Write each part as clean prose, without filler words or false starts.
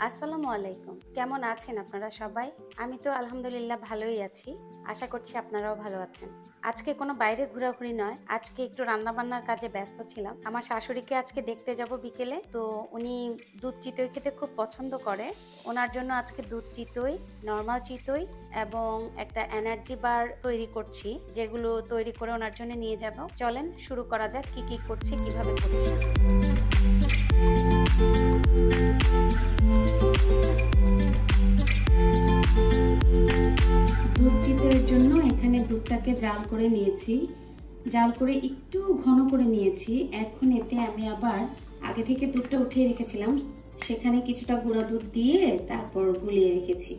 আসসালামু আলাইকুম। কেমন আছেন আপনারা সবাই? আমি তো আলহামদুলিল্লাহ ভালোই আছি। আশা করছি আপনারাও ভালো আছেন। আজকে কোনো বাইরে ঘোরাঘুরি নয়, আজকে একটু রান্নাবান্নার কাজে ব্যস্ত ছিলাম। আমার শাশুড়িকে আজকে দেখতে যাব বিকেলে। তো উনি দুধ চিতই খেতে খুব পছন্দ করে। ওনার জন্য আজকে দুধ চিতই, নরমাল চিতই এবং একটা এনার্জি বার তৈরি করছি, যেগুলো তৈরি করে ওনার জন্য নিয়ে যাব। চলেন শুরু করা যাক, কি কি করছি, কিভাবে করছি। দুধ চিতইয়ের জন্য এখানে দুধটাকে জাল করে নিয়েছি, জাল করে একটু ঘন করে নিয়েছি। এখন এতে আমি আবার আগে থেকে দুধটা উঠিয়ে রেখেছিলাম, সেখানে কিছুটা গুঁড়া দুধ দিয়ে তারপর গুলিয়ে রেখেছি।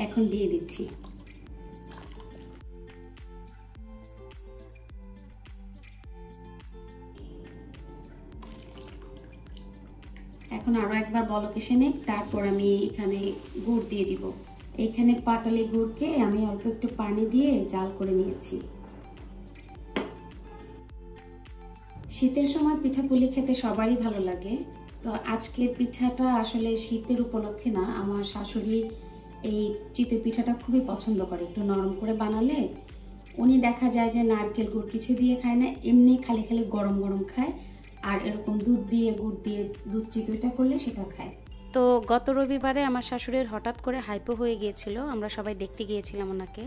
এখন দিয়ে দিচ্ছি। এখন আরো একবার বলক এসে নেই, তারপর আমি এখানে গুড় দিয়ে দিব। এইখানে পাটালি গুড়কে আমি অল্প একটু পানি দিয়ে জাল করে নিয়েছি। শীতের সময় পিঠাপুলি খেতে সবারই ভালো লাগে। তো আজকের পিঠাটা আসলে শীতের উপলক্ষে না, আমার শাশুড়ি এই চিতই পিঠাটা খুবই পছন্দ করে। একটু নরম করে বানালে উনি দেখা যায় যে নারকেল গুড় কিছু দিয়ে খায় না, এমনি খালি খালি গরম গরম খায়। আর এরকম দুধ দিয়ে গুড় দিয়ে দুধ চিতইটা করলে সেটা খায়। তো গত রবিবারে আমার শাশুড়ির হঠাৎ করে হাইপো হয়ে গিয়েছিল, আমরা সবাই দেখতে গিয়েছিলাম ওনাকে।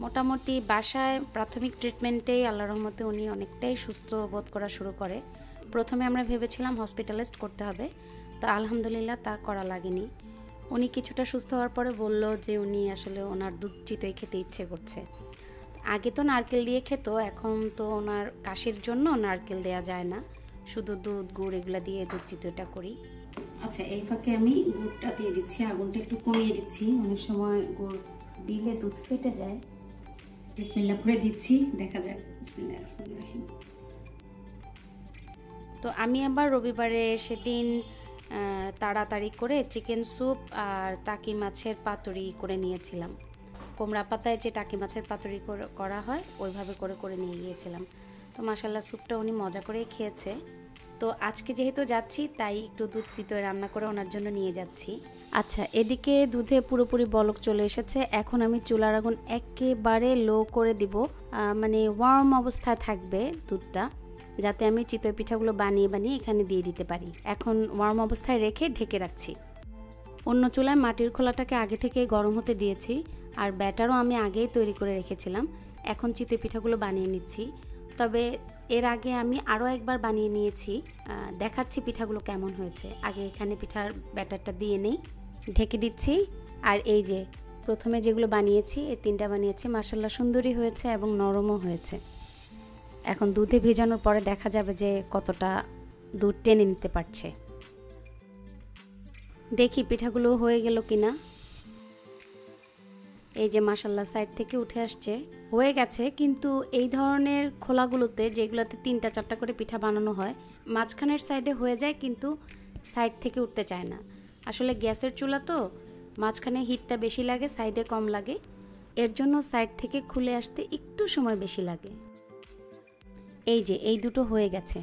মোটামুটি বাসায় প্রাথমিক ট্রিটমেন্টেই আল্লাহর রহমতে উনি অনেকটাই সুস্থ বোধ করা শুরু করে। প্রথমে আমরা ভেবেছিলাম হসপিটালাইজড করতে হবে, তো আলহামদুলিল্লাহ তা করা লাগেনি। উনি কিছুটা সুস্থ হওয়ার পরে বলল যে উনি আসলে ওনার দুধ চিতই খেতে ইচ্ছে করছে। আগে তো নারকেল দিয়ে খেত, এখন তো ওনার কাশির জন্য নারকেল দেয়া যায় না, শুধু দুধ গুড় এগুলো দিয়ে দুধ চিতইটা করি। আচ্ছা, এই ফাঁকে আমি গুড়টা দিয়ে দিচ্ছি, আগুনটা একটু কমিয়ে দিচ্ছি। অনেক সময় গুড় দিলে দুধ ফেটে যায়। বিসমিল্লাহ করে দিচ্ছি, দেখা যাক। বিসমিল্লাহ। তো আমি আবার রবিবারে সেদিন তাড়াতাড়ি করে চিকেন স্যুপ আর টাকি মাছের পাতুরি করে নিয়েছিলাম। কুমড়া পাতায় যে টাকি মাছের পাতুরি করা হয় ওইভাবে করে নিয়ে গিয়েছিলাম। তো মাশাআল্লাহ স্যুপটা উনি মজা করেই খেয়েছে। তো আজকে যেহেতু যাচ্ছি তাই একটু দুধ চিতই রান্না করে ওনার জন্য নিয়ে যাচ্ছি। আচ্ছা, এদিকে দুধে পুরোপুরি বলক চলে এসেছে। এখন আমি চুলার আগুন একেবারে লো করে দিব, মানে ওয়ার্ম অবস্থায় থাকবে দুধটা, যাতে আমি চিতই পিঠাগুলো বানিয়ে এখানে দিয়ে দিতে পারি। এখন ওয়ার্ম অবস্থায় রেখে ঢেকে রাখছি। অন্য চুলায় মাটির খোলাটাকে আগে থেকে গরম হতে দিয়েছি, আর ব্যাটারও আমি আগেই তৈরি করে রেখেছিলাম। এখন চিতই পিঠাগুলো বানিয়ে নিচ্ছি। তবে এর আগে আমি আরও একবার বানিয়ে নিয়েছি, দেখাচ্ছি পিঠাগুলো কেমন হয়েছে। আগে এখানে পিঠার ব্যাটারটা দিয়ে নেই, ঢেকে দিচ্ছি। আর এই যে প্রথমে যেগুলো বানিয়েছি, এই তিনটা বানিয়েছি, মাশাআল্লাহ সুন্দরই হয়েছে এবং নরমও হয়েছে। এখন দুধে ভেজানোর পরে দেখা যাবে যে কতটা দুধ টেনে নিতে পারছে। দেখি পিঠাগুলো হয়ে গেল কিনা। এই যে মাশাআল্লাহ সাইড থেকে উঠে আসছে, হয়ে গেছে। কিন্তু এই ধরনের খোলাগুলোতে, যেগুলোতে 3-4টা করে পিঠা বানানো হয়, মাঝখানের সাইডে হয়ে যায় কিন্তু সাইড থেকে উঠতে চায় না। আসলে গ্যাসের চুলা তো, মাঝখানে হিটটা বেশি লাগে, সাইডে কম লাগে, এর জন্য সাইড থেকে খুলে আসতে একটু সময় বেশি লাগে। এই যে এই দুটো হয়ে গেছে।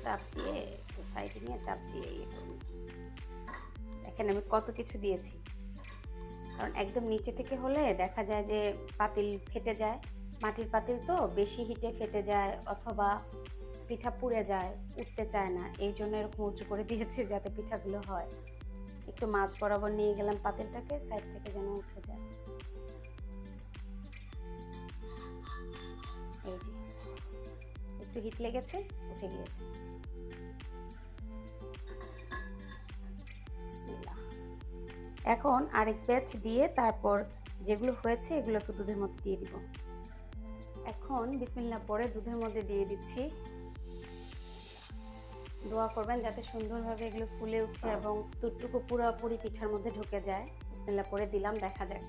তাপ দিয়ে সাইডে নিয়ে তাপ দিয়ে দেখেন আমি কত কিছু দিয়েছি। কারণ একদম নিচে থেকে হলে দেখা যায় যে পাতিল ফেটে যায়, মাটির পাতিল তো বেশি হিটে ফেটে যায় অথবা পিঠা পুড়ে যায়, উঠতে চায় না। এই জন্য এরকম উঁচু করে দিয়েছি যাতে পিঠাগুলো হয়। একটু মাছ বরাবর নিয়ে গেলাম পাতিলটাকে, সাইড থেকে যেন উঠে যায়। এই যে একটু হিট লেগেছে, উঠে গিয়েছে। এখন আরেক ব্যাচ দিয়ে তারপর যেগুলো হয়েছে এগুলোকে দুধের মধ্যে দিয়ে দিব। এখন বিসমিল্লাহ পরে দুধের মধ্যে দিয়ে দিচ্ছি। দোয়া করবেন যাতে সুন্দরভাবে এগুলো ফুলে উঠে এবং দুধটুকু পুরোপুরি পিঠার মধ্যে ঢুকে যায়। বিসমিল্লাহ পরে দিলাম, দেখা যাক।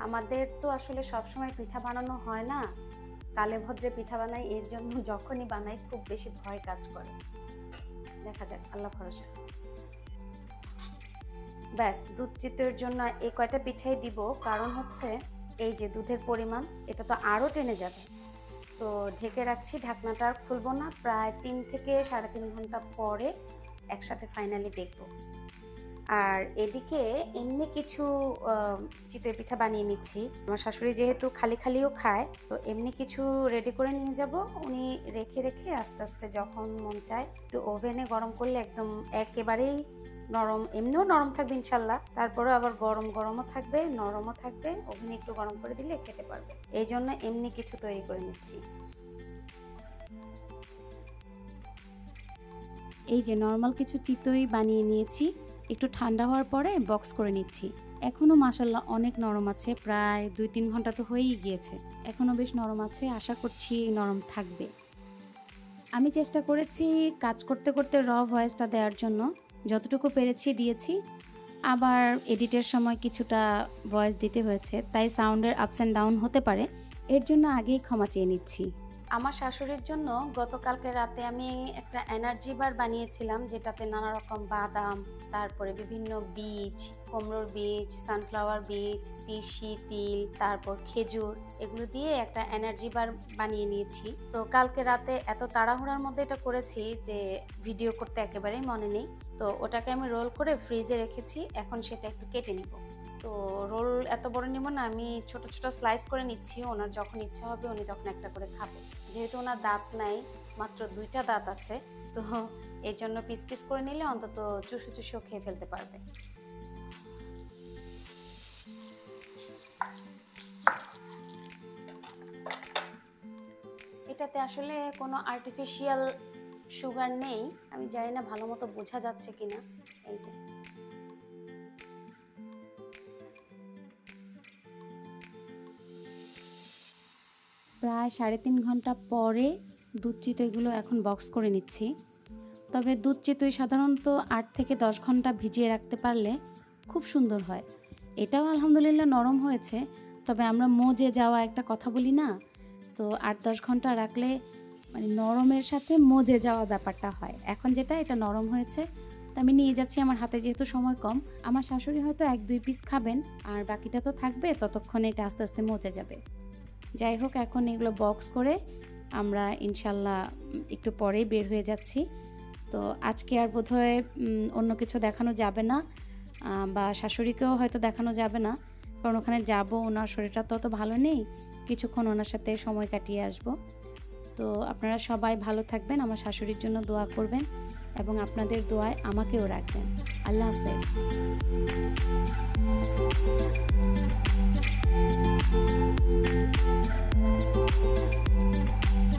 আমাদের তো আসলে সবসময় পিঠা বানানো হয় না, কালে ভদ্রে পিঠা বানাই, এর জন্য যখনই বানাই খুব বেশি ভয় কাজ করে। দেখা যাক, আল্লাহ ভরসা। ব্যাস, দুধ চিতইয়ের জন্য এই কয়টা পিঠাই দিব, কারণ হচ্ছে এই যে দুধের পরিমাণ, এটা তো আরও টেনে যাবে। তো ঢেকে রাখছি, ঢাকনাটা আর খুলবো না। প্রায় 3 থেকে 3.5 ঘন্টা পরে একসাথে ফাইনালি দেখব। আর এদিকে এমনি কিছু চিতই পিঠা বানিয়ে নিচ্ছি। আমার শাশুড়ি যেহেতু খালি খালিও খায়, তো এমনি কিছু রেডি করে নিয়ে যাব। উনি রেখে রেখে আস্তে আস্তে যখন মন চায় একটু ওভেনে গরম করলে একদম একেবারেই নরম, এমনিও নরম থাকবে ইনশাল্লাহ, তারপরেও আবার গরম গরমও থাকবে, নরমও থাকবে। ওভেনে একটু গরম করে দিলে খেতে পারবে। এই জন্য এমনি কিছু তৈরি করে নিচ্ছি। এই যে নর্মাল কিছু চিতই বানিয়ে নিয়েছি, একটু ঠান্ডা হওয়ার পরে বক্স করে নিচ্ছি। এখনও মাশাল্লাহ অনেক নরম আছে, প্রায় 2-3 ঘন্টা তো হয়েই গিয়েছে, এখনও বেশ নরম আছে। আশা করছি নরম থাকবে। আমি চেষ্টা করেছি কাজ করতে করতে র ভয়েসটা দেওয়ার জন্য, যতটুকু পেরেছি দিয়েছি। আবার এডিটের সময় কিছুটা ভয়েস দিতে হয়েছে, তাই সাউন্ডের আপস অ্যান্ড ডাউন হতে পারে, এর জন্য আগেই ক্ষমা চেয়ে নিচ্ছি। আমার শাশুড়ির জন্য গতকালকে রাতে আমি একটা এনার্জি বার বানিয়েছিলাম, যেটাতে নানা রকম বাদাম, তারপরে বিভিন্ন বীজ, কুমড়োর বীজ, সানফ্লাওয়ার বীজ, তিসি, তিল, তারপর খেজুর, এগুলো দিয়ে একটা এনার্জি বার বানিয়ে নিয়েছি। তো কালকে রাতে এত তাড়াহুড়ার মধ্যে এটা করেছি যে ভিডিও করতে একেবারেই মনে নেই। তো ওটাকে আমি রোল করে ফ্রিজে রেখেছি, এখন সেটা একটু কেটে নিব। তো রোল এত বড় নিব না, আমি ছোট ছোট স্লাইস করে নিচ্ছি। ওনার যখন ইচ্ছা হবে উনি তখন একটা করে খাবে। যেহেতু ওনার দাঁত নাই, মাত্র 2টা দাঁত আছে, তো এই জন্য পিস পিস করে নিলে অন্তত চুষু চুষুও খেয়ে ফেলতে পারবে। এটাতে আসলে কোনো আর্টিফিশিয়াল সুগার নেই, আমি জানি না ভালো মতো বোঝা যাচ্ছে কিনা। এই যে প্রায় 3.5 ঘন্টা পরে দুধ চিতইগুলো এখন বক্স করে নিচ্ছি। তবে দুধ চিতই সাধারণত 8 থেকে 10 ঘন্টা ভিজিয়ে রাখতে পারলে খুব সুন্দর হয়। এটাও আলহামদুলিল্লাহ নরম হয়েছে, তবে আমরা মজে যাওয়া একটা কথা বলি না, তো 8-10 ঘন্টা রাখলে মানে নরমের সাথে মজে যাওয়া ব্যাপারটা হয়। এখন যেটা এটা নরম হয়েছে, তো আমি নিয়ে যাচ্ছি। আমার হাতে যেহেতু সময় কম, আমার শাশুড়ি হয়তো 1-2 পিস খাবেন, আর বাকিটা তো থাকবে, ততক্ষণে এটা আস্তে আস্তে মজে যাবে। যাই হোক, এখন এগুলো বক্স করে আমরা ইনশাল্লাহ একটু পরেই বের হয়ে যাচ্ছি। তো আজকে আর বোধহয় অন্য কিছু দেখানো যাবে না, বা শাশুড়িকেও হয়তো দেখানো যাবে না, কারণ ওখানে যাব, ওনার শরীরটা তত ভালো নেই, কিছুক্ষণ ওনার সাথে সময় কাটিয়ে আসব। তো আপনারা সবাই ভালো থাকবেন, আমার শাশুড়ির জন্য দোয়া করবেন, এবং আপনাদের দোয়ায় আমাকেও রাখবেন। আল্লাহ হাফেজ।